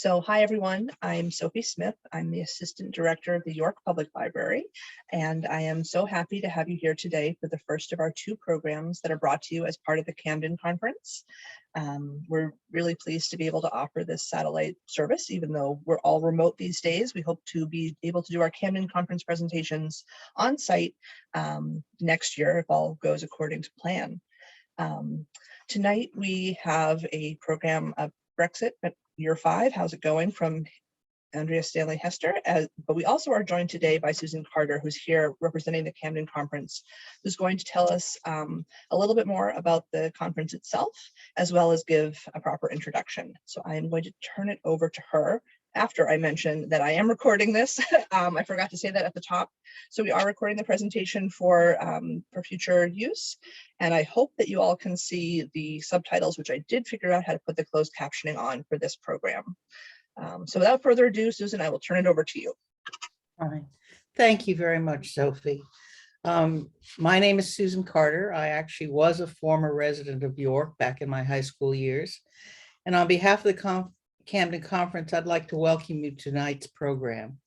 So hi, everyone. I'm Sophie Smith. I'm the Assistant Director of the York Public Library, and I am so happy to have you here today for the first of our two programs that are brought to you as part of the Camden Conference. We're really pleased to be able to offer this satellite service, even though we're all remote these days. We hope to be able to do our Camden Conference presentations on site next year if all goes according to plan. Tonight we have a program of Brexit at Year 5. How's it going? From Andrea Stanley Hester. But we also are joined today by Susan Carter, who's here representing the Camden Conference, who's going to tell us a little bit more about the conference itself, as well as give a proper introduction. So I am going to turn it over to her after I mention that I am recording this. I forgot to say that at the top. So we are recording the presentation for future use. And I hope that you all can see the subtitles, which I did figure out how to put the closed captioning on for this program. So without further ado, Susan, I will turn it over to you. All right. Thank you very much, Sophie. My name is Susan Carter. I actually was a former resident of York back in my high school years. And on behalf of the Camden Conference, I'd like to welcome you to tonight's program.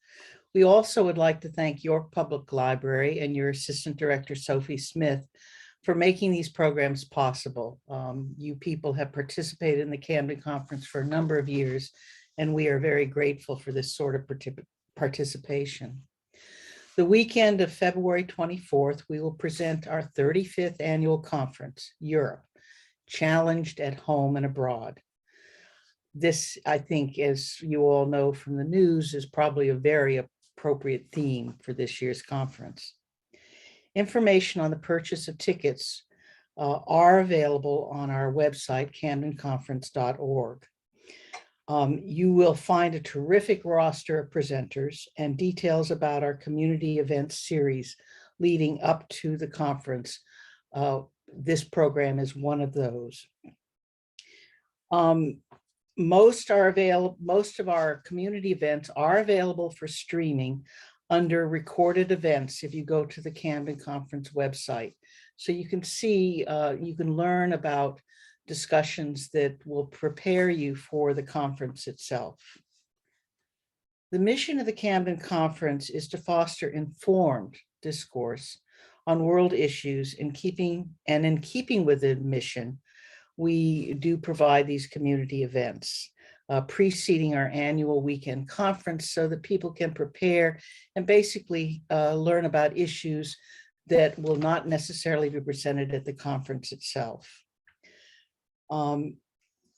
We also would like to thank York Public Library and your Assistant Director, Sophie Smith, for making these programs possible. You people have participated in the Camden Conference for a number of years, and we are very grateful for this sort of participation. The weekend of February 24th, we will present our 35th annual conference, Europe, Challenged at Home and Abroad. This, I think, as you all know from the news, is probably a very appropriate theme for this year's conference. Information on the purchase of tickets are available on our website, camdenconference.org. You will find a terrific roster of presenters and details about our community events series leading up to the conference. This program is one of those. Most of our community events are available for streaming under recorded events if you go to the Camden Conference website. So you can see, you can learn about discussions that will prepare you for the conference itself. The mission of the Camden Conference is to foster informed discourse on world issues in keeping with the mission, we do provide these community events preceding our annual weekend conference so that people can prepare and basically learn about issues that will not necessarily be presented at the conference itself.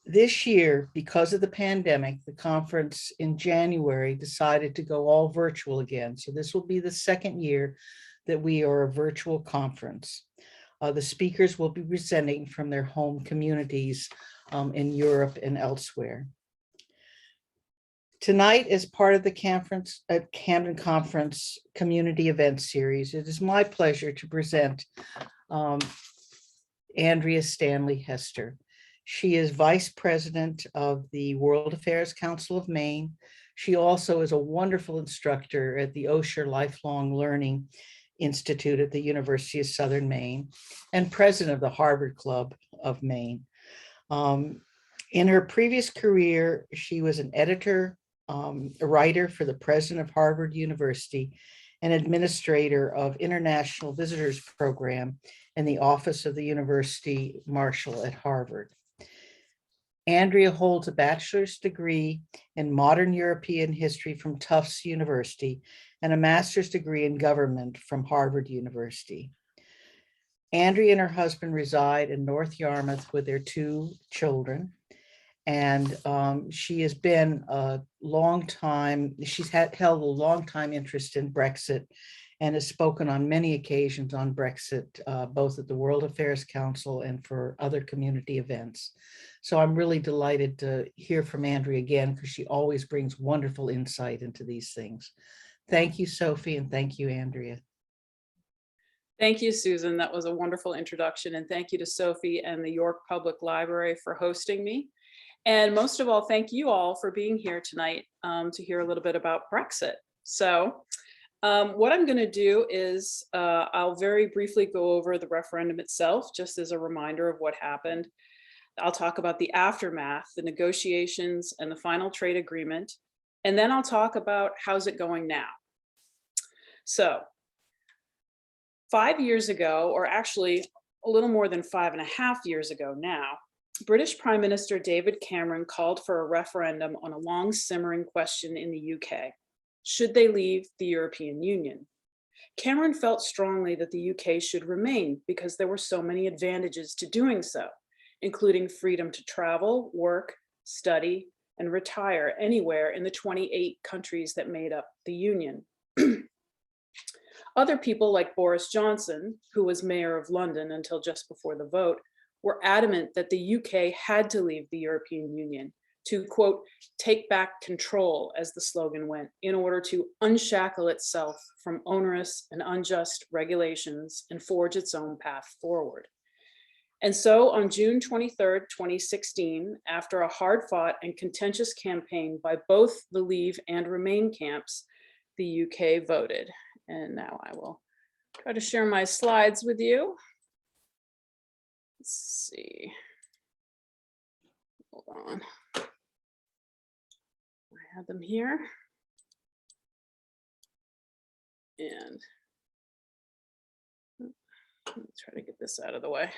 This year, because of the pandemic, the conference in January decided to go all virtual again. So this will be the second year that we are a virtual conference. The speakers will be presenting from their home communities in Europe and elsewhere. Tonight, as part of the Camden Conference Community Event Series, it is my pleasure to present Andrea Stanley Hester. She is Vice President of the World Affairs Council of Maine. She also is a wonderful instructor at the Osher Lifelong Learning Institute at the University of Southern Maine and president of the Harvard Club of Maine. In her previous career, she was an editor, a writer for the president of Harvard University, and administrator of International Visitors Program in the Office of the University Marshal at Harvard. Andrea holds a bachelor's degree in modern European history from Tufts University and a master's degree in government from Harvard University. Andrea and her husband reside in North Yarmouth with their 2 children. And she has been a long time, she's held a long time interest in Brexit and has spoken on many occasions on Brexit, both at the World Affairs Council and for other community events. So I'm really delighted to hear from Andrea again because she always brings wonderful insight into these things. Thank you, Sophie, and thank you, Andrea. Thank you, Susan. That was a wonderful introduction. And thank you to Sophie and the York Public Library for hosting me. And most of all, thank you all for being here tonight to hear a little bit about Brexit. So what I'm going to do is I'll very briefly go over the referendum itself, just as a reminder of what happened. I'll talk about the aftermath, the negotiations, and the final trade agreement. And then I'll talk about how's it going now. So 5 years ago, or actually a little more than 5.5 years ago now, British Prime Minister David Cameron called for a referendum on a long simmering question in the UK. Should they leave the European Union? Cameron felt strongly that the UK should remain because there were so many advantages to doing so, including freedom to travel, work, study, and retire anywhere in the 28 countries that made up the Union. Other people like Boris Johnson, who was mayor of London until just before the vote, were adamant that the UK had to leave the European Union to, quote, take back control, as the slogan went, in order to unshackle itself from onerous and unjust regulations and forge its own path forward. And so on June 23rd, 2016, after a hard-fought and contentious campaign by both the Leave and Remain camps, the UK voted. And now I will try to share my slides with you. Let's see. Hold on. I have them here. And let me try to get this out of the way.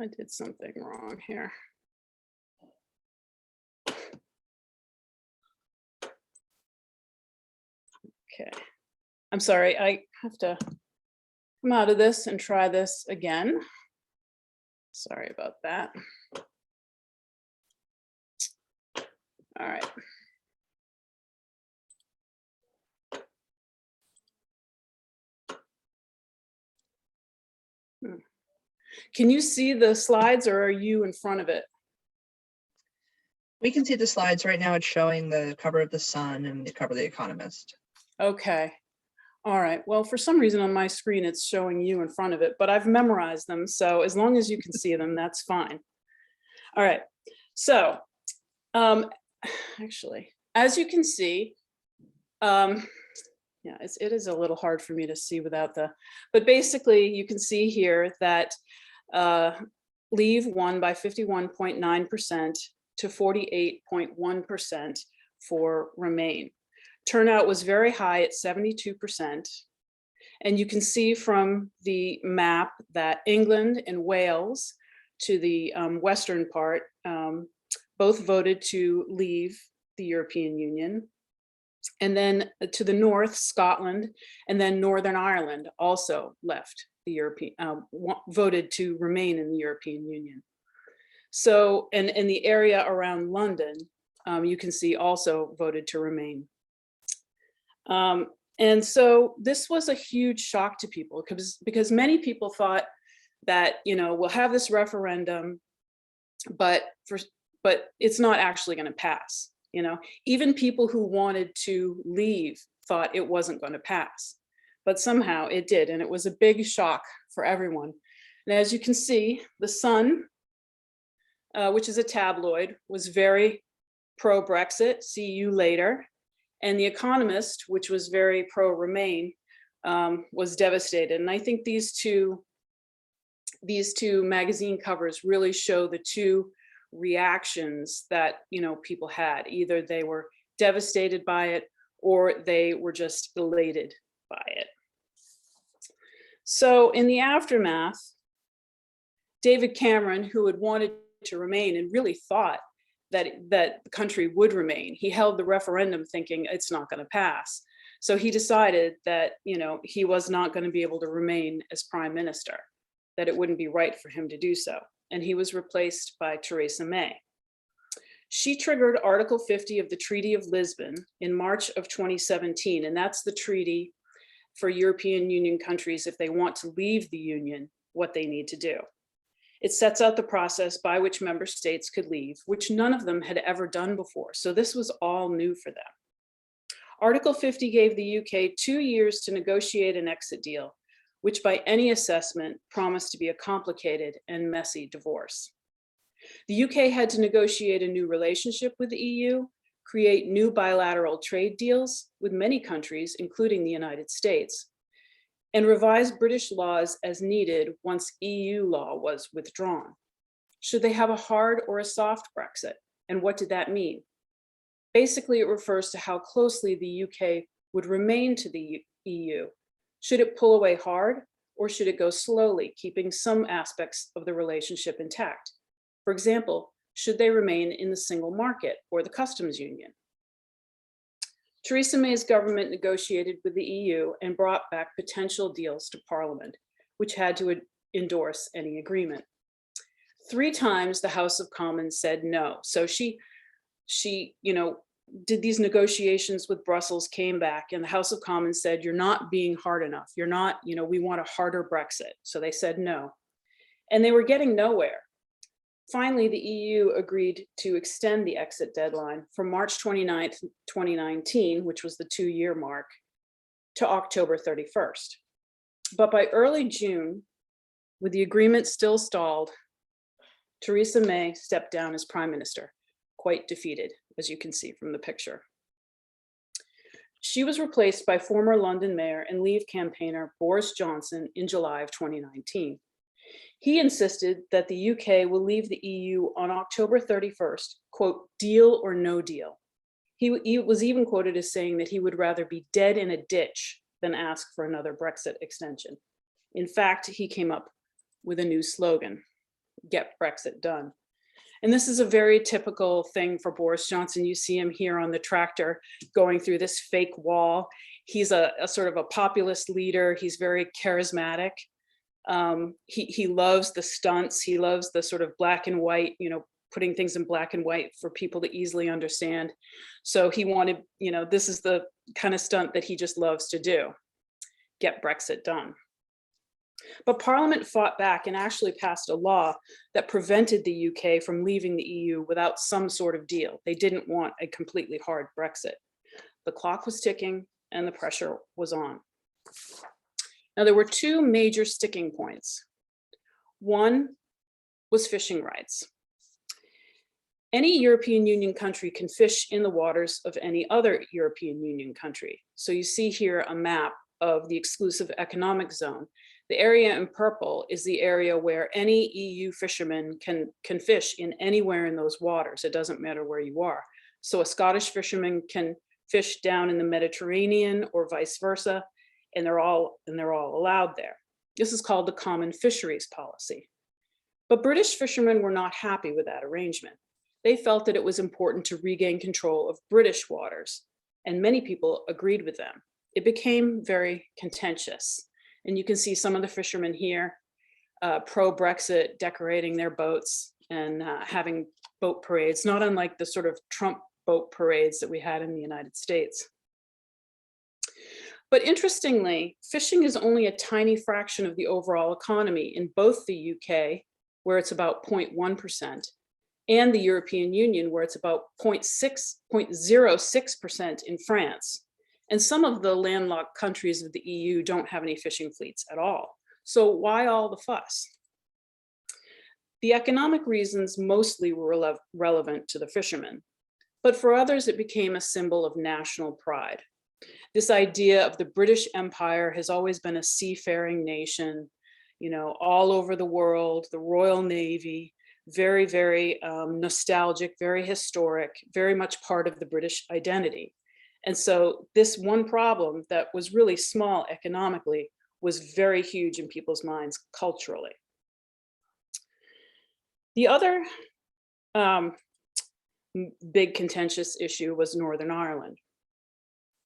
I did something wrong here. Okay, I'm sorry, I have to come out of this and try this again. Sorry about that. All right. Can you see the slides, or are you in front of it? We can see the slides right now. It's showing the cover of the Sun and the cover of the Economist. Okay. All right. Well, for some reason on my screen, it's showing you in front of it, but I've memorized them. So as long as you can see them, that's fine. All right. So actually, as you can see, yeah, it is a little hard for me to see without but basically you can see here that Leave won by 51.9% to 48.1% for Remain. Turnout was very high at 72%. And you can see from the map that England and Wales, to the western part, both voted to leave the European Union. And then to the north, Scotland, and then Northern Ireland also left the European, voted to remain in the European Union. So, and in the area around London, you can see also voted to remain. And so this was a huge shock to people because many people thought that, you know, we'll have this referendum, but it's not actually going to pass. You know, even people who wanted to leave thought it wasn't going to pass, but somehow it did. And it was a big shock for everyone. And as you can see, the Sun, which is a tabloid, was very pro-Brexit, see you later. And the Economist, which was very pro-Remain, was devastated. And I think these two magazine covers really show the two reactions that, you know, people had. Either they were devastated by it or they were just elated by it. So in the aftermath, David Cameron, who had wanted to remain and really thought that the country would remain, he held the referendum thinking it's not going to pass. So he decided that, you know, he was not going to be able to remain as prime minister, that it wouldn't be right for him to do so. And he was replaced by Theresa May. She triggered Article 50 of the Treaty of Lisbon in March of 2017, and that's the treaty for European Union countries, if they want to leave the Union, what they need to do. It sets out the process by which member states could leave, which none of them had ever done before. So this was all new for them. Article 50 gave the UK 2 years to negotiate an exit deal, which by any assessment promised to be a complicated and messy divorce. The UK had to negotiate a new relationship with the EU, create new bilateral trade deals with many countries, including the United States, and revise British laws as needed once EU law was withdrawn. Should they have a hard or a soft Brexit? And what did that mean? Basically, it refers to how closely the UK would remain to the EU. Should it pull away hard, or should it go slowly, keeping some aspects of the relationship intact? For example, should they remain in the single market or the customs union? Theresa May's government negotiated with the EU and brought back potential deals to Parliament, which had to endorse any agreement. 3 times the House of Commons said no. So she did these negotiations with Brussels, came back, and the House of Commons said, you're not being hard enough. You're not, we want a harder Brexit. So they said no. And they were getting nowhere. Finally, the EU agreed to extend the exit deadline from March 29th, 2019, which was the 2-year mark, to October 31st. But by early June, with the agreement still stalled, Theresa May stepped down as Prime Minister, quite defeated, as you can see from the picture. She was replaced by former London Mayor and Leave campaigner Boris Johnson in July of 2019. He insisted that the UK will leave the EU on October 31st, quote, deal or no deal. He was even quoted as saying that he would rather be dead in a ditch than ask for another Brexit extension. In fact, he came up with a new slogan, get Brexit done. And this is a very typical thing for Boris Johnson. You see him here on the tractor going through this fake wall. He's a sort of a populist leader. He's very charismatic. He loves the stunts. He loves the sort of black and white, putting things in black and white for people to easily understand. So he wanted, this is the kind of stunt that he just loves to do, get Brexit done. But Parliament fought back and actually passed a law that prevented the UK from leaving the EU without some sort of deal. They didn't want a completely hard Brexit. The clock was ticking and the pressure was on. Now, there were 2 major sticking points. One was fishing rights. Any European Union country can fish in the waters of any other European Union country. So you see here a map of the exclusive economic zone. The area in purple is the area where any EU fisherman can fish in anywhere in those waters. It doesn't matter where you are. So a Scottish fisherman can fish down in the Mediterranean or vice versa, and they're all allowed there. This is called the Common Fisheries Policy. But British fishermen were not happy with that arrangement. They felt that it was important to regain control of British waters, and many people agreed with them. It became very contentious. And you can see some of the fishermen here, pro-Brexit, decorating their boats and having boat parades, not unlike the sort of Trump boat parades that we had in the United States. But interestingly, fishing is only a tiny fraction of the overall economy in both the UK, where it's about 0.1%, and the European Union, where it's about 0.06% in France. And some of the landlocked countries of the EU don't have any fishing fleets at all. So why all the fuss? The economic reasons mostly were relevant to the fishermen, but for others, it became a symbol of national pride. This idea of the British Empire has always been a seafaring nation, all over the world, the Royal Navy, very, very nostalgic, very historic, very much part of the British identity. And so this one problem that was really small economically was very huge in people's minds culturally. The other big contentious issue was Northern Ireland.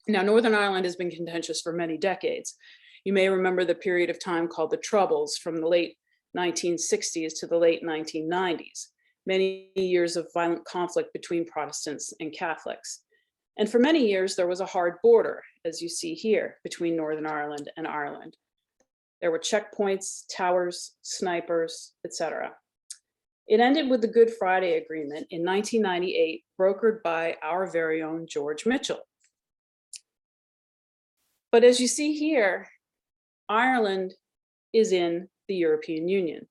Now, Northern Ireland has been contentious for many decades. You may remember the period of time called the Troubles from the late 1960s to the late 1990s, many years of violent conflict between Protestants and Catholics. And for many years, there was a hard border, as you see here, between Northern Ireland and Ireland. There were checkpoints, towers, snipers, etc. It ended with the Good Friday Agreement in 1998, brokered by our very own George Mitchell. But as you see here, Ireland is in the European Union.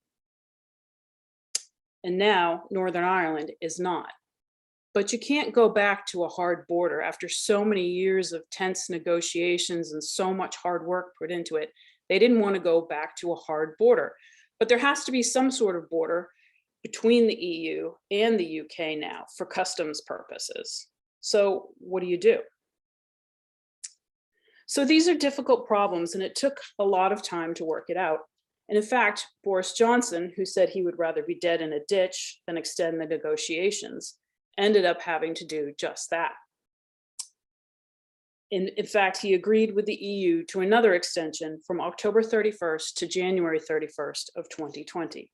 And now Northern Ireland is not. But you can't go back to a hard border after so many years of tense negotiations and so much hard work put into it. They didn't want to go back to a hard border, but there has to be some sort of border between the EU and the UK now for customs purposes. So what do you do? So these are difficult problems, and it took a lot of time to work it out. And in fact, Boris Johnson, who said he would rather be dead in a ditch than extend the negotiations, ended up having to do just that. In fact, he agreed with the EU to another extension from October 31st to January 31st of 2020.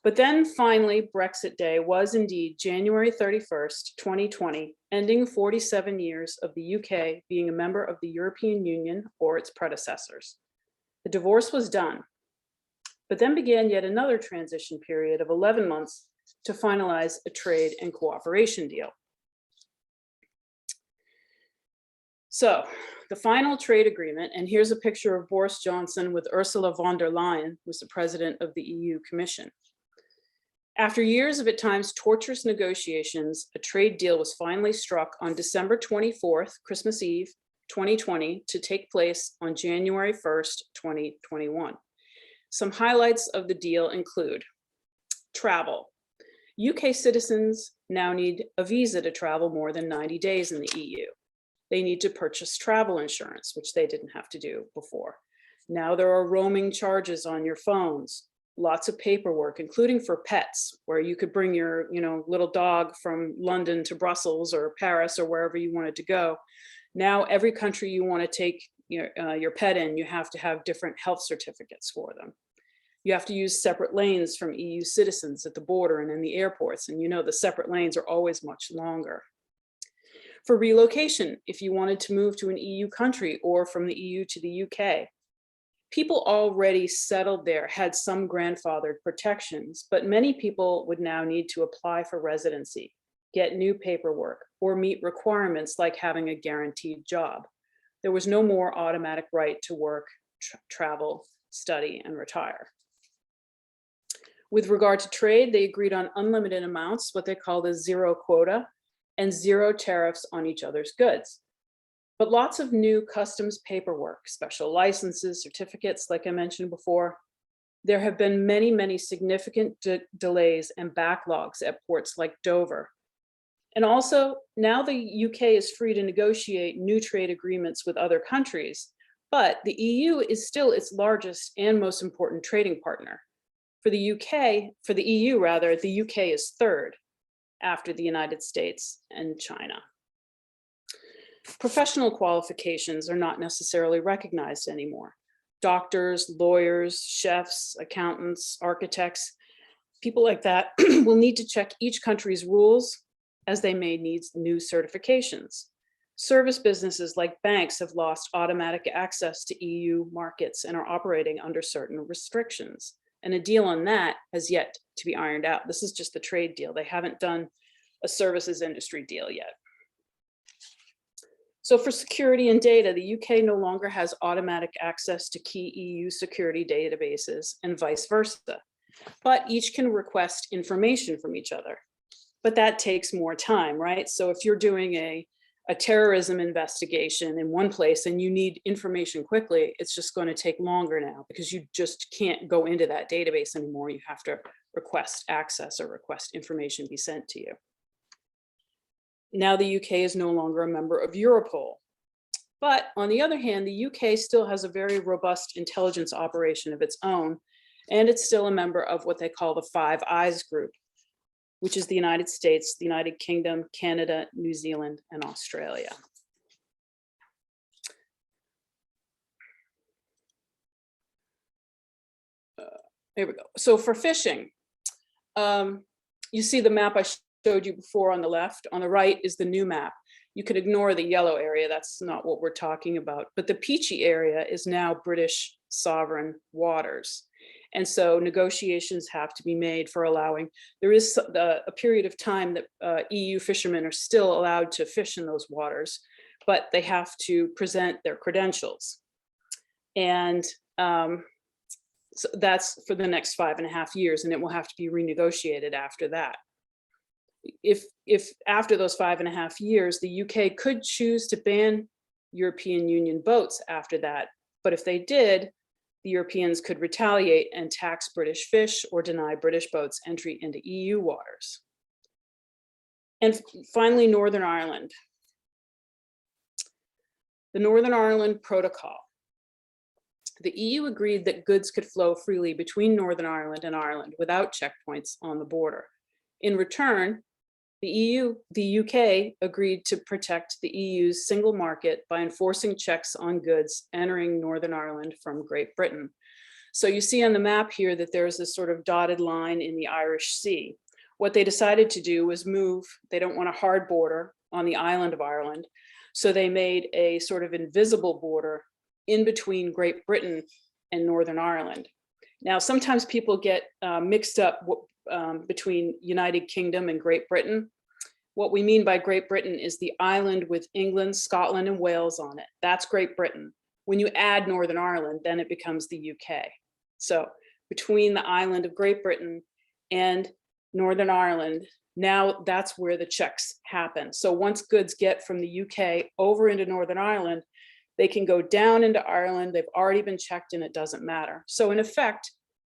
But then finally, Brexit Day was indeed January 31st, 2020, ending 47 years of the UK being a member of the European Union or its predecessors. The divorce was done, but then began yet another transition period of 11 months to finalize a trade and cooperation deal. So the final trade agreement, and here's a picture of Boris Johnson with Ursula von der Leyen, who's the president of the EU Commission. After years of at times torturous negotiations, a trade deal was finally struck on December 24th, Christmas Eve, 2020, to take place on January 1st, 2021. Some highlights of the deal include travel. UK citizens now need a visa to travel more than 90 days in the EU. They need to purchase travel insurance, which they didn't have to do before. Now there are roaming charges on your phones, lots of paperwork, including for pets, where you could bring your little dog from London to Brussels or Paris or wherever you wanted to go. Now every country you want to take your pet in, you have to have different health certificates for them. You have to use separate lanes from EU citizens at the border and in the airports, and the separate lanes are always much longer. For relocation, if you wanted to move to an EU country or from the EU to the UK, people already settled there had some grandfathered protections, but many people would now need to apply for residency, get new paperwork, or meet requirements like having a guaranteed job. There was no more automatic right to work, travel, study, and retire. With regard to trade, they agreed on unlimited amounts, what they called a zero quota, and zero tariffs on each other's goods. But lots of new customs paperwork, special licenses, certificates, like I mentioned before. There have been many, many significant delays and backlogs at ports like Dover. And also, now the UK is free to negotiate new trade agreements with other countries, but the EU is still its largest and most important trading partner. For the EU, the UK is third after the United States and China. Professional qualifications are not necessarily recognized anymore. Doctors, lawyers, chefs, accountants, architects, people like that will need to check each country's rules as they may need new certifications. Service businesses like banks have lost automatic access to EU markets and are operating under certain restrictions. And a deal on that has yet to be ironed out. This is just the trade deal. They haven't done a services industry deal yet. So for security and data, the UK no longer has automatic access to key EU security databases and vice versa, but each can request information from each other. But that takes more time, right? So if you're doing a terrorism investigation in one place and you need information quickly, it's just going to take longer now because you just can't go into that database anymore. You have to request access or request information be sent to you. Now the UK is no longer a member of Europol. But on the other hand, the UK still has a very robust intelligence operation of its own, and it's still a member of what they call the Five Eyes group, which is the United States, the United Kingdom, Canada, New Zealand, and Australia. Here we go. So for fishing, you see the map I showed you before on the left. On the right is the new map. You can ignore the yellow area. That's not what we're talking about. But the peachy area is now British sovereign waters. And so negotiations have to be made for allowing, there is a period of time that EU fishermen are still allowed to fish in those waters, but they have to present their credentials. And so that's for the next 5.5 years, and it will have to be renegotiated after that. If after those 5.5 years, the UK could choose to ban European Union boats after that, but if they did, the Europeans could retaliate and tax British fish or deny British boats entry into EU waters. And finally, Northern Ireland. The Northern Ireland Protocol. The EU agreed that goods could flow freely between Northern Ireland and Ireland without checkpoints on the border. In return, the UK agreed to protect the EU's single market by enforcing checks on goods entering Northern Ireland from Great Britain. So you see on the map here that there's this sort of dotted line in the Irish Sea. What they decided to do was move, they don't want a hard border on the island of Ireland, so they made a sort of invisible border in between Great Britain and Northern Ireland. Now, sometimes people get mixed up between United Kingdom and Great Britain. What we mean by Great Britain is the island with England, Scotland, and Wales on it. That's Great Britain. When you add Northern Ireland, then it becomes the UK. So between the island of Great Britain and Northern Ireland, now that's where the checks happen. So once goods get from the UK over into Northern Ireland, they can go down into Ireland. They've already been checked and it doesn't matter. So in effect,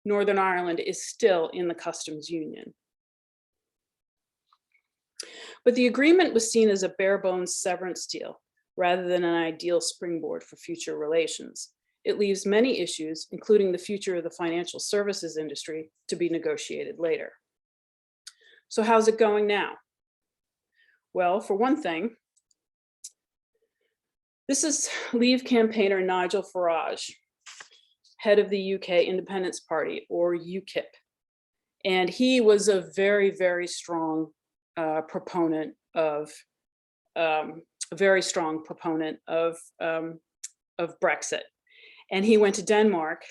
Northern Ireland is still in the customs union. But the agreement was seen as a bare bones severance deal rather than an ideal springboard for future relations. It leaves many issues, including the future of the financial services industry, to be negotiated later. So how's it going now? Well, for one thing, this is Leave campaigner Nigel Farage, head of the UK Independence Party, or UKIP. And he was a very, very strong proponent of Brexit. And he went to Denmark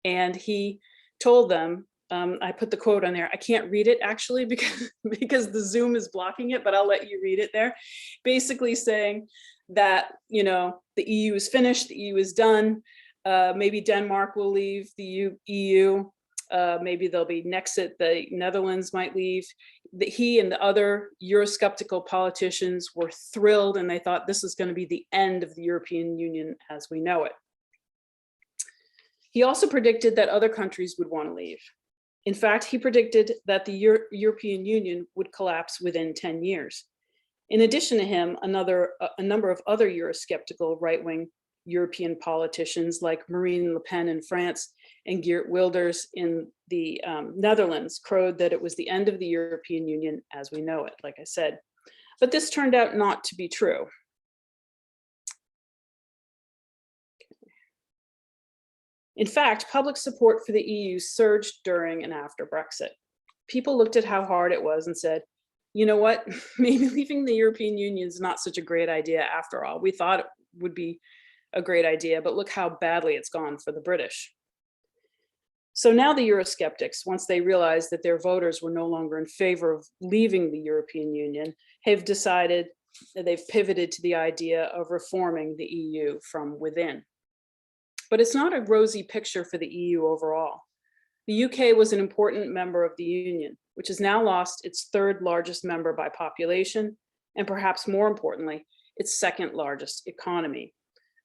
and he told them, I put the quote on there. I can't read it actually because the Zoom is blocking it, but I'll let you read it there. Basically saying that, you know, the EU is finished, the EU is done. Maybe Denmark will leave the EU. Maybe there'll be Nexit, the Netherlands might leave. He and the other Eurosceptical politicians were thrilled and they thought this is going to be the end of the European Union as we know it. He also predicted that other countries would want to leave. In fact, he predicted that the European Union would collapse within 10 years. In addition to him, a number of other Eurosceptical right-wing European politicians like Marine Le Pen in France and Geert Wilders in the Netherlands crowed that it was the end of the European Union as we know it, like I said. But this turned out not to be true. In fact, public support for the EU surged during and after Brexit. People looked at how hard it was and said, you know what, maybe leaving the European Union is not such a great idea after all. We thought it would be a great idea, but look how badly it's gone for the British. So now the Eurosceptics, once they realized that their voters were no longer in favor of leaving the European Union, have decided that they've pivoted to the idea of reforming the EU from within. But it's not a rosy picture for the EU overall. The UK was an important member of the Union, which has now lost its third largest member by population, and perhaps more importantly, its second largest economy.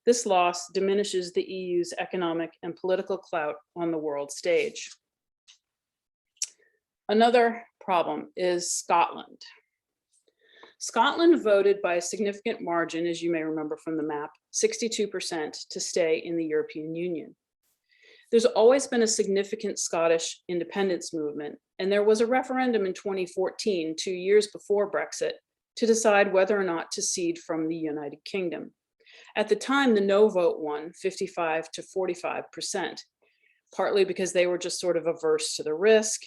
This loss diminishes the EU's economic and political clout on the world stage. Another problem is Scotland. Scotland voted by a significant margin, as you may remember from the map, 62% to stay in the European Union. There's always been a significant Scottish independence movement, and there was a referendum in 2014, 2 years before Brexit, to decide whether or not to cede from the United Kingdom. At the time, the no vote won 55 to 45%, partly because they were just sort of averse to the risk.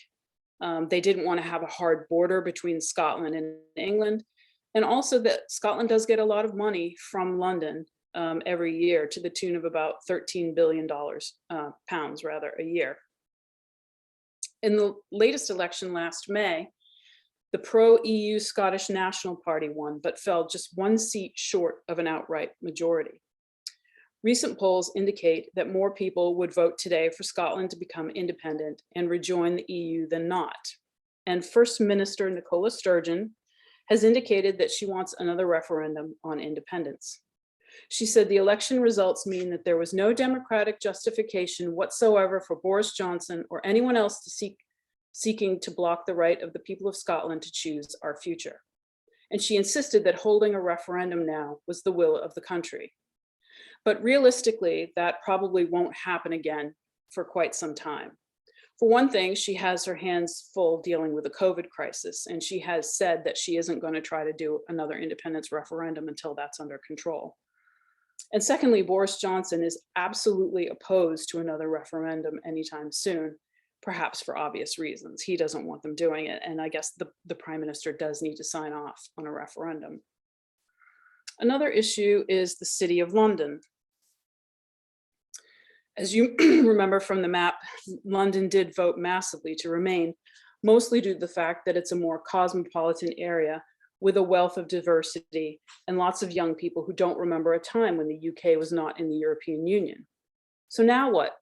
They didn't want to have a hard border between Scotland and England. And also that Scotland does get a lot of money from London every year to the tune of about $13 billion, pounds rather, a year. In the latest election last May, the pro-EU Scottish National Party won, but fell just one seat short of an outright majority. Recent polls indicate that more people would vote today for Scotland to become independent and rejoin the EU than not. And First Minister Nicola Sturgeon has indicated that she wants another referendum on independence. She said the election results mean that there was no democratic justification whatsoever for Boris Johnson or anyone else seeking to block the right of the people of Scotland to choose our future. And she insisted that holding a referendum now was the will of the country. But realistically, that probably won't happen again for quite some time. For one thing, she has her hands full dealing with the COVID crisis, and she has said that she isn't going to try to do another independence referendum until that's under control. And secondly, Boris Johnson is absolutely opposed to another referendum anytime soon, perhaps for obvious reasons. He doesn't want them doing it, and I guess the Prime Minister does need to sign off on a referendum. Another issue is the City of London. As you remember from the map, London did vote massively to remain, mostly due to the fact that it's a more cosmopolitan area with a wealth of diversity and lots of young people who don't remember a time when the UK was not in the European Union. So now what?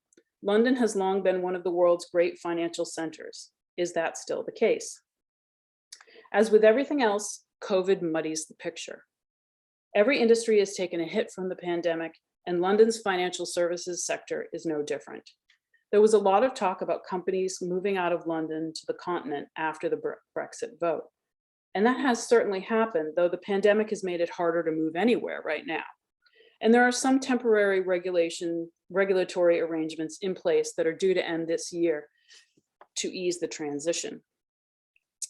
London has long been one of the world's great financial centers. Is that still the case? As with everything else, COVID muddies the picture. Every industry has taken a hit from the pandemic, and London's financial services sector is no different. There was a lot of talk about companies moving out of London to the continent after the Brexit vote. And that has certainly happened, though the pandemic has made it harder to move anywhere right now. And there are some temporary regulatory arrangements in place that are due to end this year to ease the transition.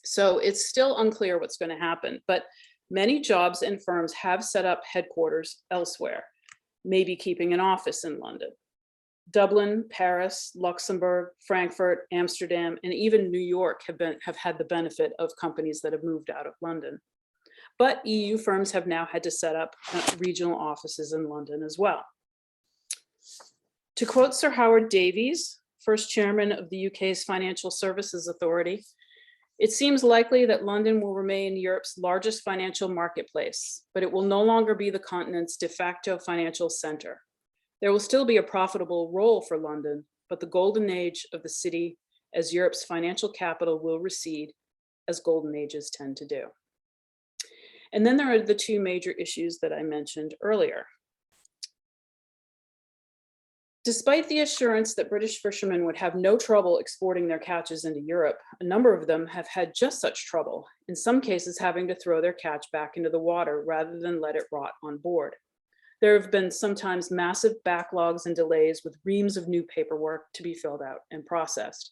So it's still unclear what's going to happen, but many jobs and firms have set up headquarters elsewhere, maybe keeping an office in London. Dublin, Paris, Luxembourg, Frankfurt, Amsterdam, and even New York have had the benefit of companies that have moved out of London. But EU firms have now had to set up regional offices in London as well. To quote Sir Howard Davies, first chairman of the UK's Financial Services Authority, it seems likely that London will remain Europe's largest financial marketplace, but it will no longer be the continent's de facto financial center. There will still be a profitable role for London, but the golden age of the city as Europe's financial capital will recede, as golden ages tend to do. And then there are the two major issues that I mentioned earlier. Despite the assurance that British fishermen would have no trouble exporting their catches into Europe, a number of them have had just such trouble, in some cases having to throw their catch back into the water rather than let it rot on board. There have been sometimes massive backlogs and delays with reams of new paperwork to be filled out and processed.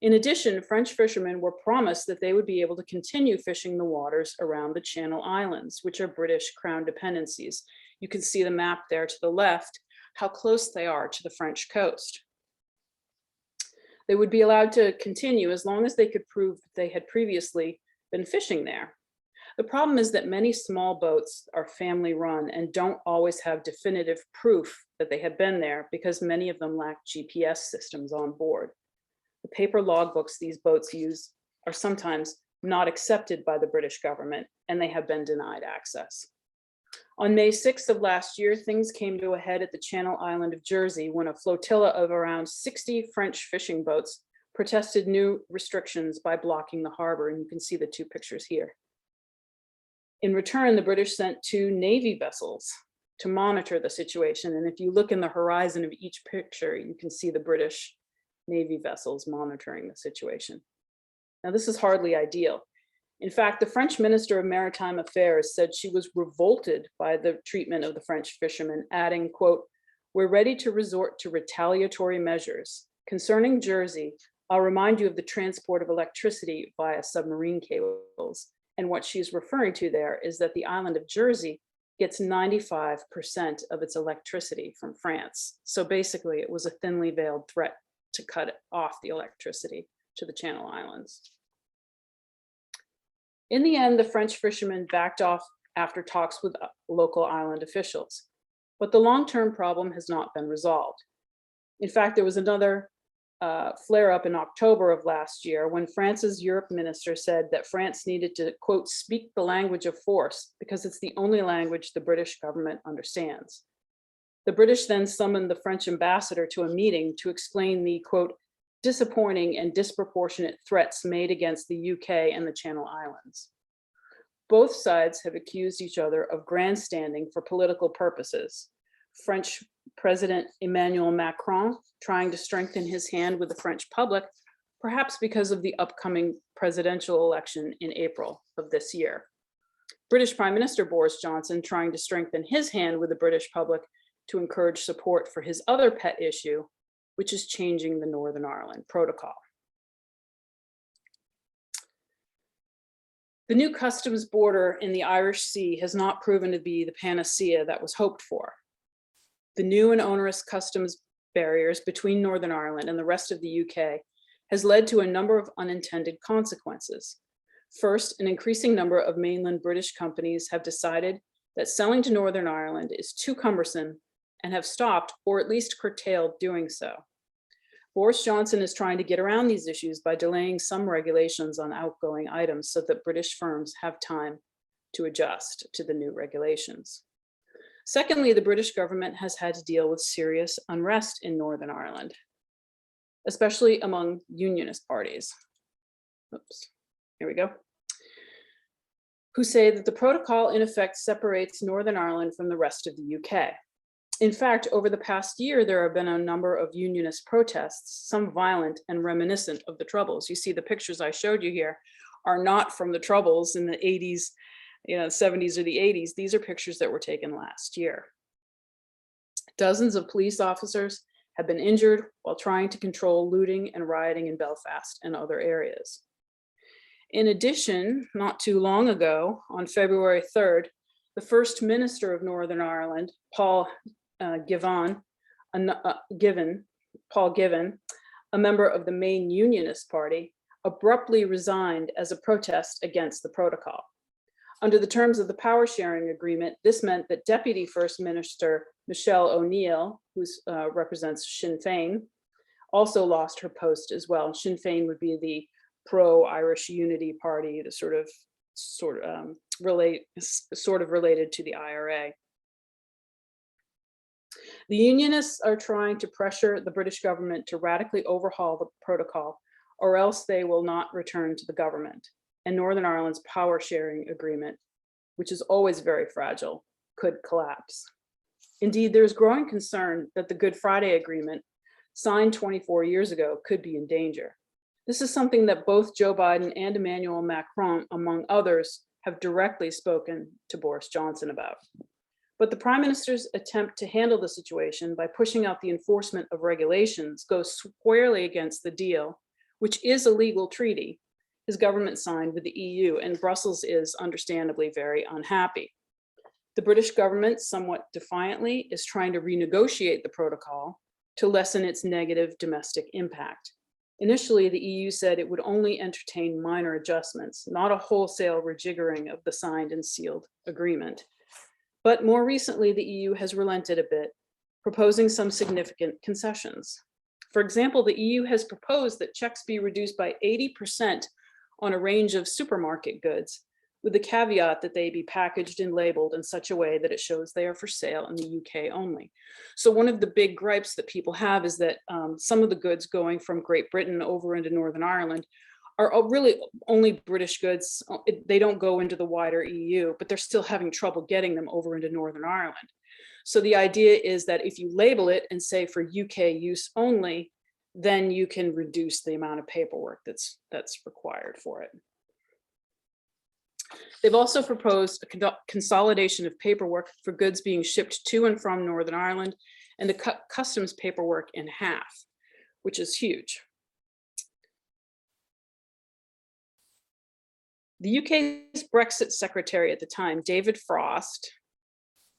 In addition, French fishermen were promised that they would be able to continue fishing the waters around the Channel Islands, which are British Crown dependencies. You can see the map there to the left, how close they are to the French coast. They would be allowed to continue as long as they could prove that they had previously been fishing there. The problem is that many small boats are family run and don't always have definitive proof that they have been there because many of them lack GPS systems on board. The paper logbooks these boats use are sometimes not accepted by the British government, and they have been denied access. On May 6th of last year, things came to a head at the Channel Island of Jersey when a flotilla of around 60 French fishing boats protested new restrictions by blocking the harbor, and you can see the two pictures here. In return, the British sent 2 Navy vessels to monitor the situation, and if you look in the horizon of each picture, you can see the British Navy vessels monitoring the situation. Now, this is hardly ideal. In fact, the French Minister of Maritime Affairs said she was revolted by the treatment of the French fishermen, adding, quote, "We're ready to resort to retaliatory measures. Concerning Jersey, I'll remind you of the transport of electricity via submarine cables. And what she's referring to there is that the island of Jersey gets 95% of its electricity from France. So basically, it was a thinly veiled threat to cut off the electricity to the Channel Islands. In the end, the French fishermen backed off after talks with local island officials, but the long-term problem has not been resolved. In fact, there was another flare-up in October of last year when France's Europe minister said that France needed to, quote, "speak the language of force because it's the only language the British government understands." The British then summoned the French ambassador to a meeting to explain the, quote, "disappointing and disproportionate threats made against the UK and the Channel Islands." Both sides have accused each other of grandstanding for political purposes. French President Emmanuel Macron trying to strengthen his hand with the French public, perhaps because of the upcoming presidential election in April of this year. British Prime Minister Boris Johnson trying to strengthen his hand with the British public to encourage support for his other pet issue, which is changing the Northern Ireland Protocol. The new customs border in the Irish Sea has not proven to be the panacea that was hoped for. The new and onerous customs barriers between Northern Ireland and the rest of the UK has led to a number of unintended consequences. First, an increasing number of mainland British companies have decided that selling to Northern Ireland is too cumbersome and have stopped, or at least curtailed, doing so. Boris Johnson is trying to get around these issues by delaying some regulations on outgoing items so that British firms have time to adjust to the new regulations. Secondly, the British government has had to deal with serious unrest in Northern Ireland, especially among unionist parties. Oops, here we go. Who say that the protocol in effect separates Northern Ireland from the rest of the UK. In fact, over the past year, there have been a number of unionist protests, some violent and reminiscent of the Troubles. You see the pictures I showed you here are not from the Troubles in the 80s, 70s or the 80s. These are pictures that were taken last year. Dozens of police officers have been injured while trying to control looting and rioting in Belfast and other areas. In addition, not too long ago, on February 3rd, the First Minister of Northern Ireland, Paul Givan, a member of the main Unionist Party, abruptly resigned as a protest against the protocol. Under the terms of the power sharing agreement, this meant that Deputy First Minister Michelle O'Neill, who represents Sinn Féin, also lost her post as well. Sinn Féin would be the pro-Irish Unity Party, the sort of related to the IRA. The unionists are trying to pressure the British government to radically overhaul the protocol, or else they will not return to the government. And Northern Ireland's power sharing agreement, which is always very fragile, could collapse. Indeed, there's growing concern that the Good Friday Agreement, signed 24 years ago, could be in danger. This is something that both Joe Biden and Emmanuel Macron, among others, have directly spoken to Boris Johnson about. But the Prime Minister's attempt to handle the situation by pushing out the enforcement of regulations goes squarely against the deal, which is a legal treaty his government signed with the EU, and Brussels is understandably very unhappy. The British government, somewhat defiantly, is trying to renegotiate the protocol to lessen its negative domestic impact. Initially, the EU said it would only entertain minor adjustments, not a wholesale rejiggering of the signed and sealed agreement. But more recently, the EU has relented a bit, proposing some significant concessions. For example, the EU has proposed that checks be reduced by 80% on a range of supermarket goods, with the caveat that they be packaged and labeled in such a way that it shows they are for sale in the UK only. So one of the big gripes that people have is that some of the goods going from Great Britain over into Northern Ireland are really only British goods. They don't go into the wider EU, but they're still having trouble getting them over into Northern Ireland. So the idea is that if you label it and say for UK use only, then you can reduce the amount of paperwork that's required for it. They've also proposed a consolidation of paperwork for goods being shipped to and from Northern Ireland and to cut customs paperwork in half, which is huge. The UK's Brexit secretary at the time, David Frost,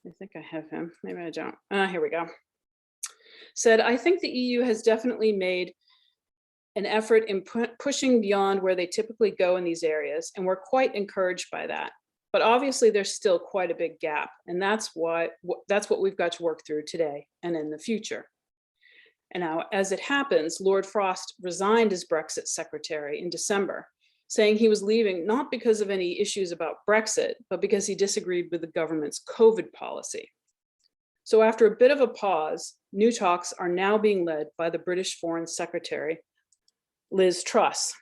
I think I have him, maybe I don't, here we go, said, "I think the EU has definitely made an effort in pushing beyond where they typically go in these areas, and we're quite encouraged by that. But obviously there's still quite a big gap, and that's what we've got to work through today and in the future." And now, as it happens, Lord Frost resigned as Brexit secretary in December, saying he was leaving not because of any issues about Brexit, but because he disagreed with the government's COVID policy. So after a bit of a pause, new talks are now being led by the British Foreign Secretary, Liz Truss.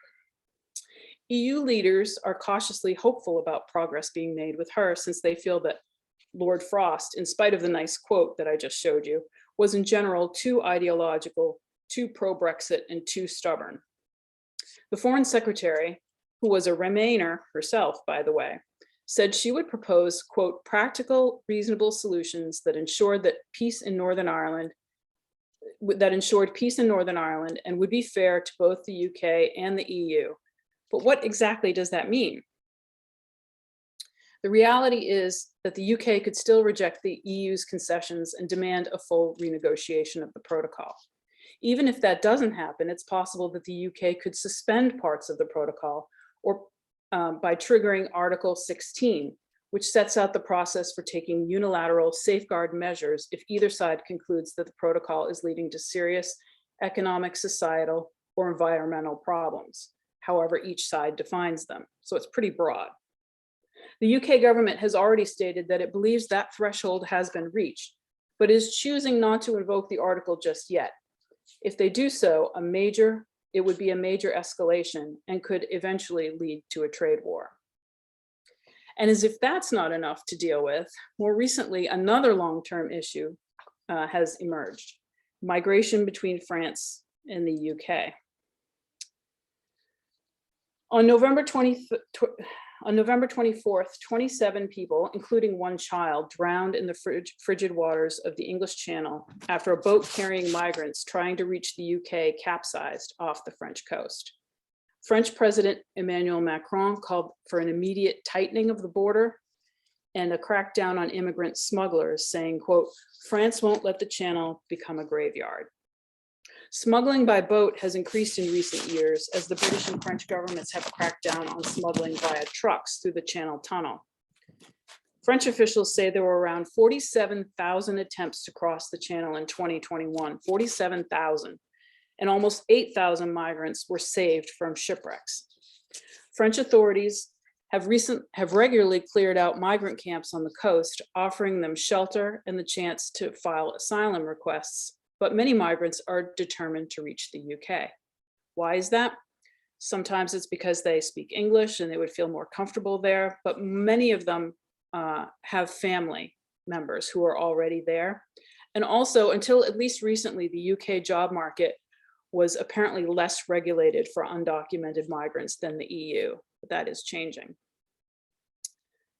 EU leaders are cautiously hopeful about progress being made with her, since they feel that Lord Frost, in spite of the nice quote that I just showed you, was in general too ideological, too pro-Brexit, and too stubborn. The Foreign Secretary, who was a Remainer herself, by the way, said she would propose, quote, practical, reasonable solutions that ensured peace in Northern Ireland and would be fair to both the UK and the EU. But what exactly does that mean? The reality is that the UK could still reject the EU's concessions and demand a full renegotiation of the protocol. Even if that doesn't happen, it's possible that the UK could suspend parts of the protocol or by triggering Article 16, which sets out the process for taking unilateral safeguard measures if either side concludes that the protocol is leading to serious economic, societal, or environmental problems, however each side defines them. So it's pretty broad. The UK government has already stated that it believes that threshold has been reached, but is choosing not to invoke the article just yet. If they do so, it would be a major escalation and could eventually lead to a trade war. And as if that's not enough to deal with, more recently, another long-term issue has emerged: migration between France and the UK. On November 24th, 27 people, including one child, drowned in the frigid waters of the English Channel after a boat carrying migrants trying to reach the UK capsized off the French coast. French President Emmanuel Macron called for an immediate tightening of the border and a crackdown on immigrant smugglers, saying, quote, France won't let the Channel become a graveyard. Smuggling by boat has increased in recent years as the British and French governments have cracked down on smuggling via trucks through the Channel Tunnel. French officials say there were around 47,000 attempts to cross the Channel in 2021, 47,000, and almost 8,000 migrants were saved from shipwrecks. French authorities have regularly cleared out migrant camps on the coast, offering them shelter and the chance to file asylum requests. But many migrants are determined to reach the UK. Why is that? Sometimes it's because they speak English and they would feel more comfortable there, but many of them have family members who are already there. And also, until at least recently, the UK job market was apparently less regulated for undocumented migrants than the EU, but that is changing.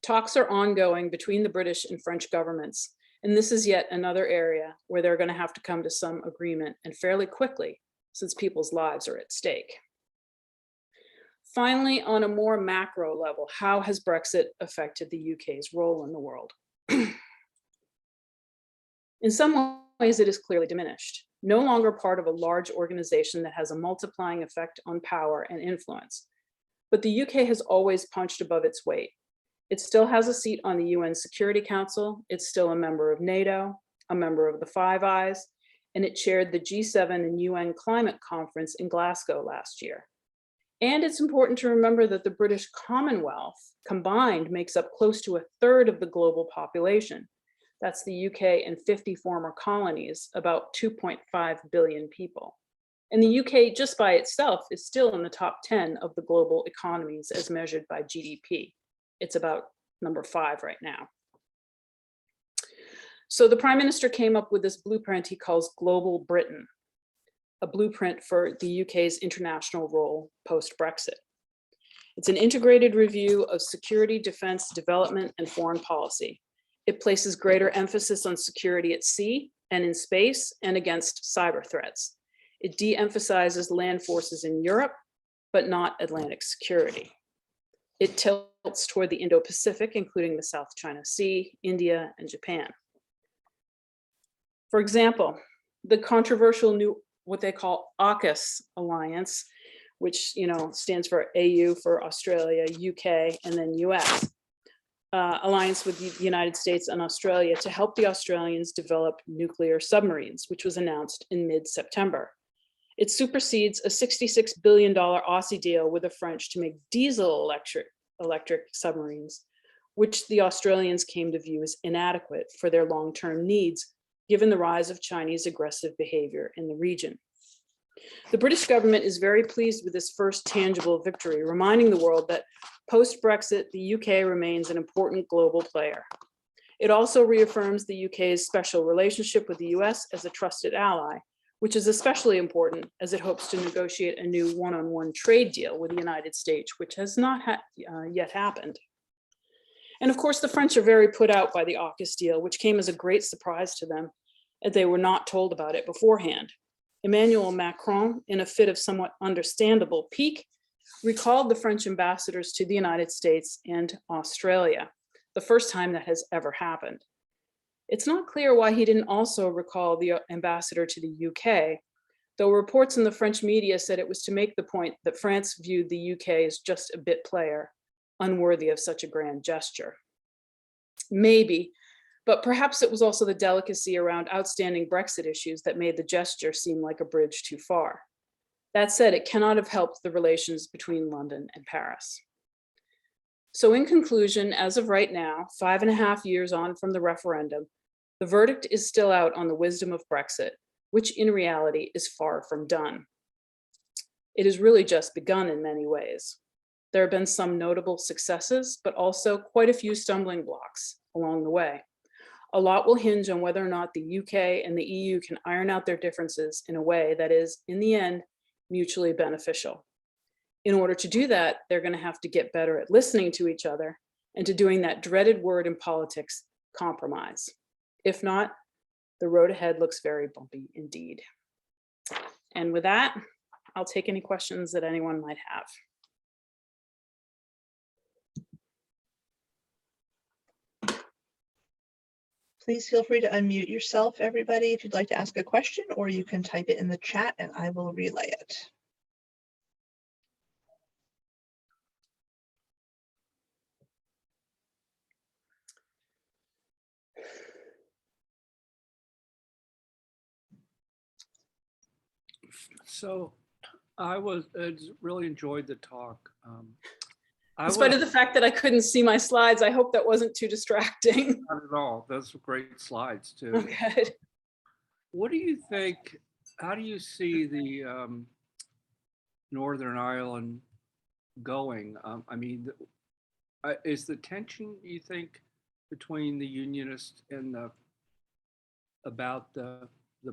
Talks are ongoing between the British and French governments. And this is yet another area where they're going to have to come to some agreement, and fairly quickly, since people's lives are at stake. Finally, on a more macro level, how has Brexit affected the UK's role in the world? In some ways, it is clearly diminished. No longer part of a large organization that has a multiplying effect on power and influence. But the UK has always punched above its weight. It still has a seat on the UN Security Council. It's still a member of NATO, a member of the Five Eyes, and it chaired the G7 and UN Climate Conference in Glasgow last year. And it's important to remember that the British Commonwealth combined makes up close to 1/3 of the global population. That's the UK and 50 former colonies, about 2.5 billion people. And the UK just by itself is still in the top 10 of the global economies as measured by GDP. It's about number 5 right now. So the Prime Minister came up with this blueprint he calls Global Britain, a blueprint for the UK's international role post-Brexit. It's an integrated review of security, defense, development, and foreign policy. It places greater emphasis on security at sea and in space and against cyber threats. It de-emphasizes land forces in Europe, but not Atlantic security. It tilts toward the Indo-Pacific, including the South China Sea, India, and Japan. For example, the controversial new, what they call AUKUS alliance, which stands for AU for Australia, UK, and then US, alliance with the United States and Australia to help the Australians develop nuclear submarines, which was announced in mid-September. It supersedes a $66 billion Aussie deal with the French to make diesel electric submarines, which the Australians came to view as inadequate for their long-term needs, given the rise of Chinese aggressive behavior in the region. The British government is very pleased with this first tangible victory, reminding the world that post-Brexit, the UK remains an important global player. It also reaffirms the UK's special relationship with the US as a trusted ally, which is especially important as it hopes to negotiate a new one-on-one trade deal with the United States, which has not yet happened. And of course, the French are very put out by the AUKUS deal, which came as a great surprise to them, as they were not told about it beforehand. Emmanuel Macron, in a fit of somewhat understandable pique, recalled the French ambassadors to the United States and Australia, the first time that has ever happened. It's not clear why he didn't also recall the ambassador to the UK, though reports in the French media said it was to make the point that France viewed the UK as just a bit player, unworthy of such a grand gesture. Maybe, but perhaps it was also the delicacy around outstanding Brexit issues that made the gesture seem like a bridge too far. That said, it cannot have helped the relations between London and Paris. So in conclusion, as of right now, 5.5 years on from the referendum, the verdict is still out on the wisdom of Brexit, which in reality is far from done. It has really just begun in many ways. There have been some notable successes, but also quite a few stumbling blocks along the way. A lot will hinge on whether or not the UK and the EU can iron out their differences in a way that is, in the end, mutually beneficial. In order to do that, they're going to have to get better at listening to each other and to doing that dreaded word in politics, compromise. If not, the road ahead looks very bumpy indeed. And with that, I'll take any questions that anyone might have. Please feel free to unmute yourself, everybody, if you'd like to ask a question, or you can type it in the chat and I will relay it. So I really enjoyed the talk. In spite of the fact that I couldn't see my slides, I hope that wasn't too distracting. Not at all. Those were great slides too. Okay. What do you think? How do you see the Northern Ireland going? I mean, is the tension, you think, between the Unionists and about the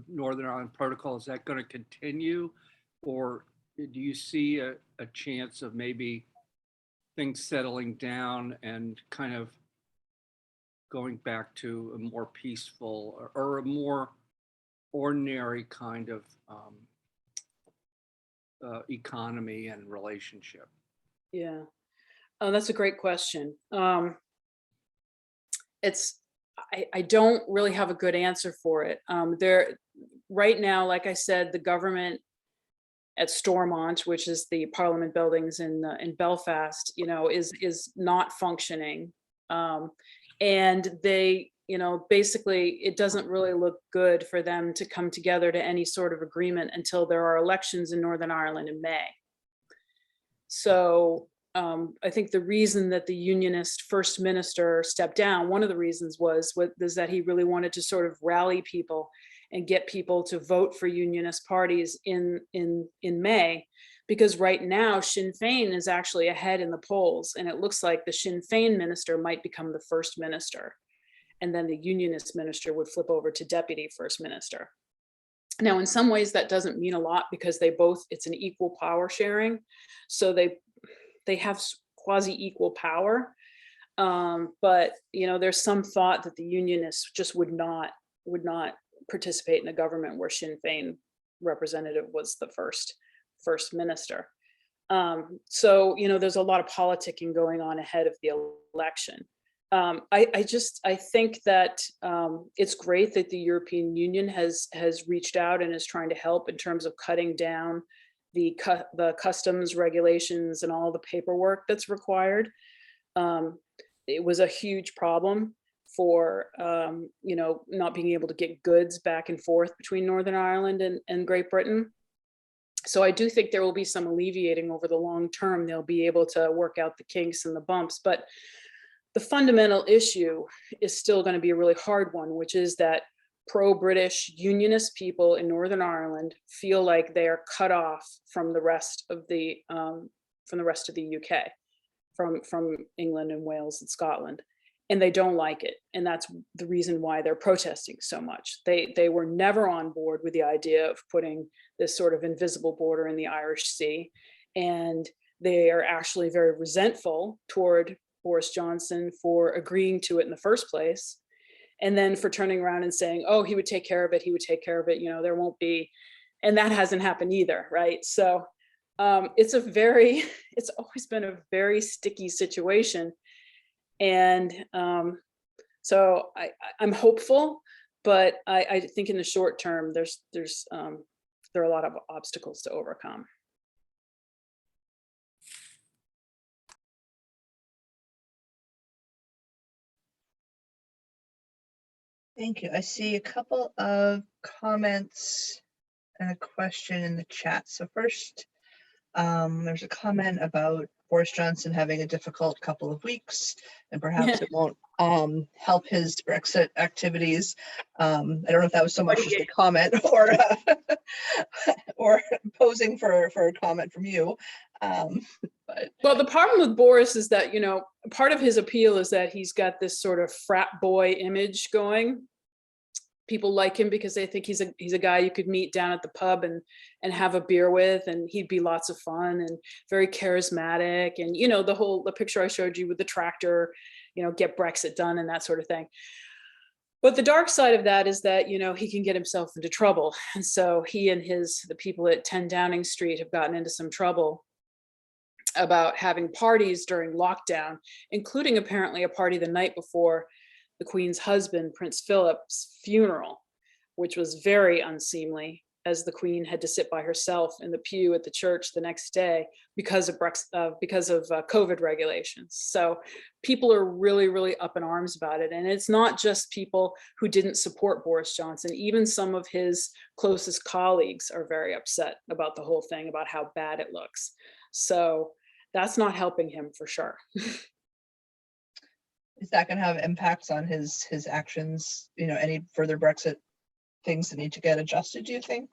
Northern Ireland Protocol, is that going to continue, or do you see a chance of maybe things settling down and kind of going back to a more peaceful or a more ordinary kind of economy and relationship? Yeah, that's a great question. I don't really have a good answer for it. Right now, like I said, the government at Stormont, which is the Parliament buildings in Belfast, is not functioning, and they, basically, it doesn't really look good for them to come together to any sort of agreement until there are elections in Northern Ireland in May. So I think the reason that the Unionist First Minister stepped down, one of the reasons was that he really wanted to sort of rally people and get people to vote for Unionist parties in May, because right now Sinn Féin is actually ahead in the polls, and it looks like the Sinn Féin minister might become the first minister, and then the Unionist minister would flip over to deputy first minister. Now, in some ways that doesn't mean a lot because it's an equal power sharing, so they have quasi-equal power, but there's some thought that the Unionists just would not participate in a government where Sinn Féin representative was the first minister. So there's a lot of politicking going on ahead of the election. I think that it's great that the European Union has reached out and is trying to help in terms of cutting down the customs regulations and all the paperwork that's required. It was a huge problem for not being able to get goods back and forth between Northern Ireland and Great Britain. So I do think there will be some alleviating over the long term. They'll be able to work out the kinks and the bumps, but the fundamental issue is still going to be a really hard one, which is that pro-British unionist people in Northern Ireland feel like they are cut off from the rest of the UK, from England and Wales and Scotland, and they don't like it. And that's the reason why they're protesting so much. They were never on board with the idea of putting this sort of invisible border in the Irish Sea, and they are actually very resentful toward Boris Johnson for agreeing to it in the first place, and then for turning around and saying, oh, he would take care of it, he would take care of it, there won't be, and that hasn't happened either, right? So it's always been a very sticky situation. And so I'm hopeful, but I think in the short term, there are a lot of obstacles to overcome. Thank you. I see a couple of comments and a question in the chat. So first, there's a comment about Boris Johnson having a difficult couple of weeks, and perhaps it won't help his Brexit activities. I don't know if that was so much just a comment or or posing for a comment from you. But well, the problem with Boris is that, part of his appeal is that he's got this sort of frat boy image going. People like him because they think he's a guy you could meet down at the pub and have a beer with, and he'd be lots of fun and very charismatic. And, the picture I showed you with the tractor, get Brexit done and that sort of thing. But the dark side of that is that, he can get himself into trouble. And so he and the people at 10 Downing Street have gotten into some trouble about having parties during lockdown, including apparently a party the night before the Queen's husband, Prince Philip's funeral, which was very unseemly, as the Queen had to sit by herself in the pew at the church the next day because of COVID regulations. So people are really, really up in arms about it. And it's not just people who didn't support Boris Johnson. Even some of his closest colleagues are very upset about the whole thing, about how bad it looks. So that's not helping him for sure. is that going to have impacts on his actions? Any further Brexit things that need to get adjusted, do you think?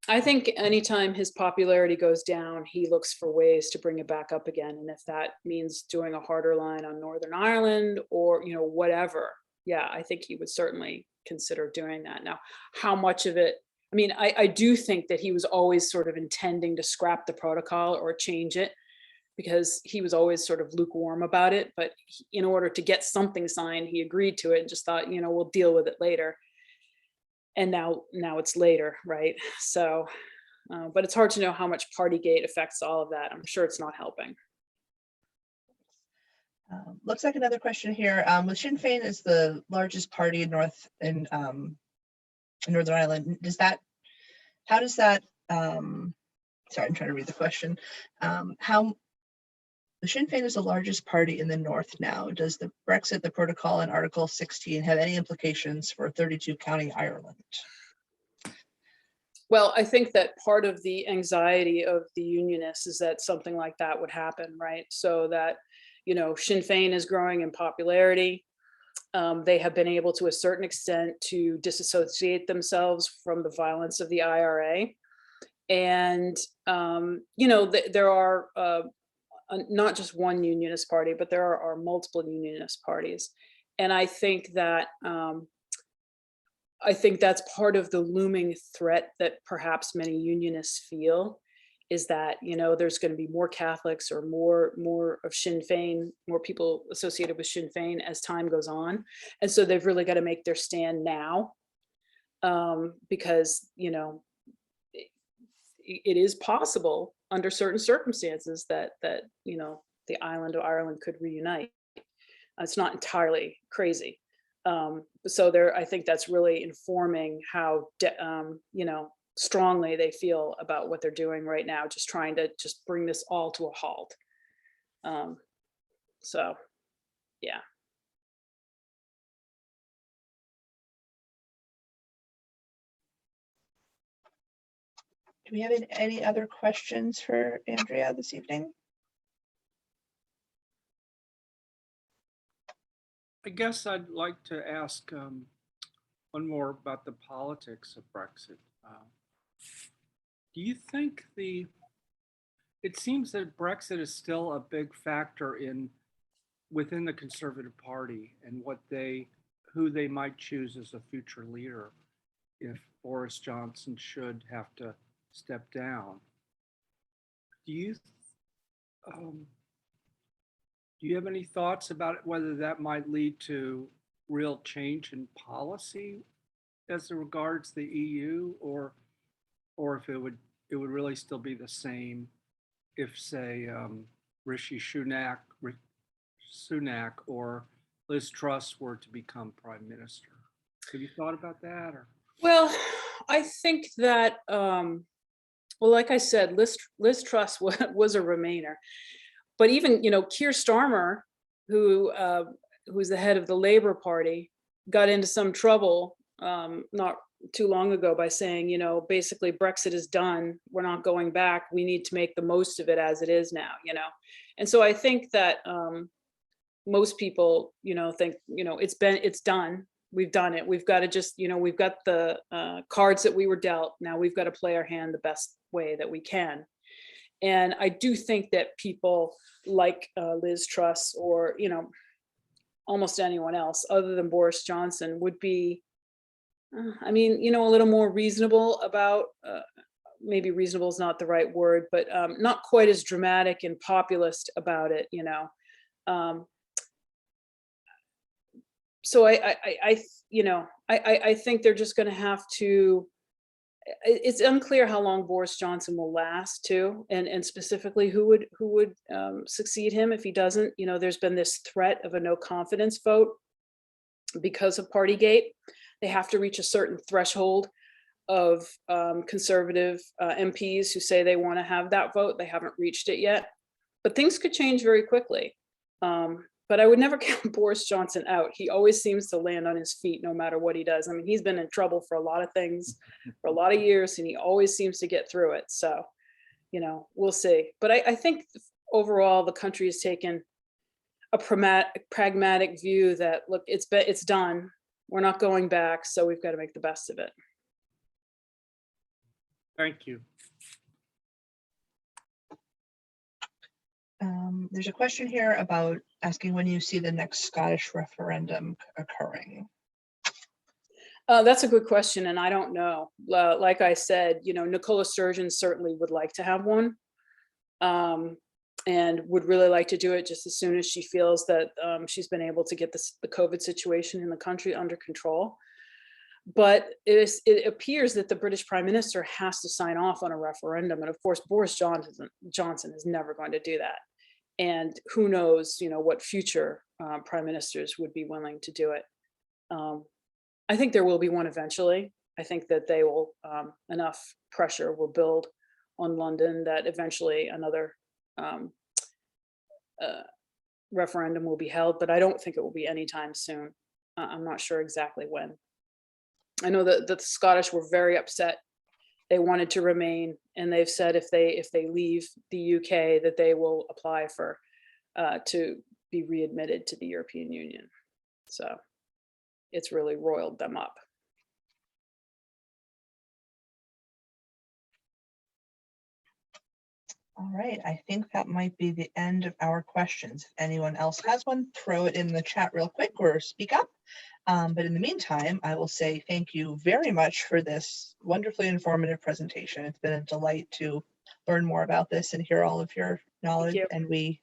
I think anytime his popularity goes down, he looks for ways to bring it back up again. And if that means doing a harder line on Northern Ireland or, whatever, yeah, I think he would certainly consider doing that. Now, how much of it, I do think that he was always sort of intending to scrap the protocol or change it, because he was always sort of lukewarm about it. But in order to get something signed, he agreed to it and just thought, we'll deal with it later. And now it's later, right? So, but it's hard to know how much Partygate affects all of that. I'm sure it's not helping. Looks like another question here. With Sinn Féin is the largest party in Northern Ireland. How does that? Sorry, I'm trying to read the question. How the Sinn Féin is the largest party in the North now. Does the Brexit, the protocol in Article 16 have any implications for 32 County Ireland? Well, I think that part of the anxiety of the unionists is that something like that would happen, right? So that, Sinn Féin is growing in popularity. They have been able to a certain extent to disassociate themselves from the violence of the IRA. And, there are not just one unionist party, but there are multiple unionist parties. And I think that that's part of the looming threat that perhaps many unionists feel, is that, there's going to be more Catholics or more of Sinn Féin, more people associated with Sinn Féin as time goes on. And so they've really got to make their stand now, because, it is possible under certain circumstances that the island of Ireland could reunite. It's not entirely crazy. So I think that's really informing how strongly they feel about what they're doing right now, just trying to just bring this all to a halt. So, yeah. Do we have any other questions for Andrea this evening? I guess I'd like to ask one more about the politics of Brexit. Do you think it seems that Brexit is still a big factor within the Conservative Party and who they might choose as a future leader if Boris Johnson should have to step down. Do you have any thoughts about it, whether that might lead to real change in policy as regards the EU, or if it would really still be the same if, say, Rishi Sunak or Liz Truss were to become prime minister? Have you thought about that? Or? Well, I think that, well, like I said, Liz Truss was a Remainer, but even, Keir Starmer, who's the head of the Labour Party, got into some trouble not too long ago by saying, basically Brexit is done. We're not going back. We need to make the most of it as it is now, And so I think that most people, think, it's done. We've done it. We've got to just, we've got the cards that we were dealt. Now we've got to play our hand the best way that we can. And I do think that people like Liz Truss or, almost anyone else other than Boris Johnson would be, a little more reasonable about, maybe reasonable is not the right word, but not quite as dramatic and populist about it, So I think they're just going to have to. It's unclear how long Boris Johnson will last too, and specifically who would succeed him if he doesn't. There's been this threat of a no confidence vote because of Partygate. They have to reach a certain threshold of conservative MPs who say they want to have that vote. They haven't reached it yet, but things could change very quickly. But I would never count Boris Johnson out. He always seems to land on his feet no matter what he does. I mean, he's been in trouble for a lot of things for a lot of years, and he always seems to get through it. So, we'll see. But I think overall, the country has taken a pragmatic view that, look, it's done. We're not going back, so we've got to make the best of it. Thank you. There's a question here about asking when you see the next Scottish referendum occurring. That's a good question, and I don't know. Like I said, Nicola Sturgeon certainly would like to have one, and would really like to do it just as soon as she feels that she's been able to get the COVID situation in the country under control. But it appears that the British Prime Minister has to sign off on a referendum, and of course, Boris Johnson is never going to do that. And who knows, what future prime ministers would be willing to do it. I think there will be one eventually. I think that they will, enough pressure will build on London that eventually another referendum will be held, but I don't think it will be anytime soon. I'm not sure exactly when. I know that the Scottish were very upset. They wanted to remain, and they've said if they leave the UK that they will apply for to be readmitted to the European Union. So it's really roiled them up. All right, I think that might be the end of our questions. If anyone else has one, throw it in the chat real quick or speak up. But in the meantime, I will say thank you very much for this wonderfully informative presentation. It's been a delight to learn more about this and hear all of your knowledge. And we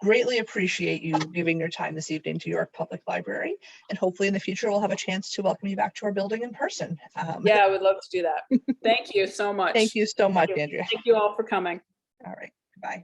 greatly appreciate you giving your time this evening to York Public Library. And hopefully in the future, we'll have a chance to welcome you back to our building in person. Yeah, I would love to do that. Thank you so much. Thank you so much, Andrea. Thank you all for coming. All right, bye.